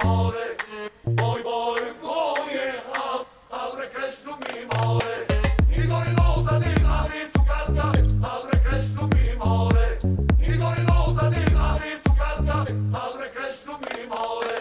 mare. Voi, voie, abre creștu mi mare. Igori noza din ari tu canta, abre creștu mi mare. Igori noza din ari tu canta, abre creștu mi mare.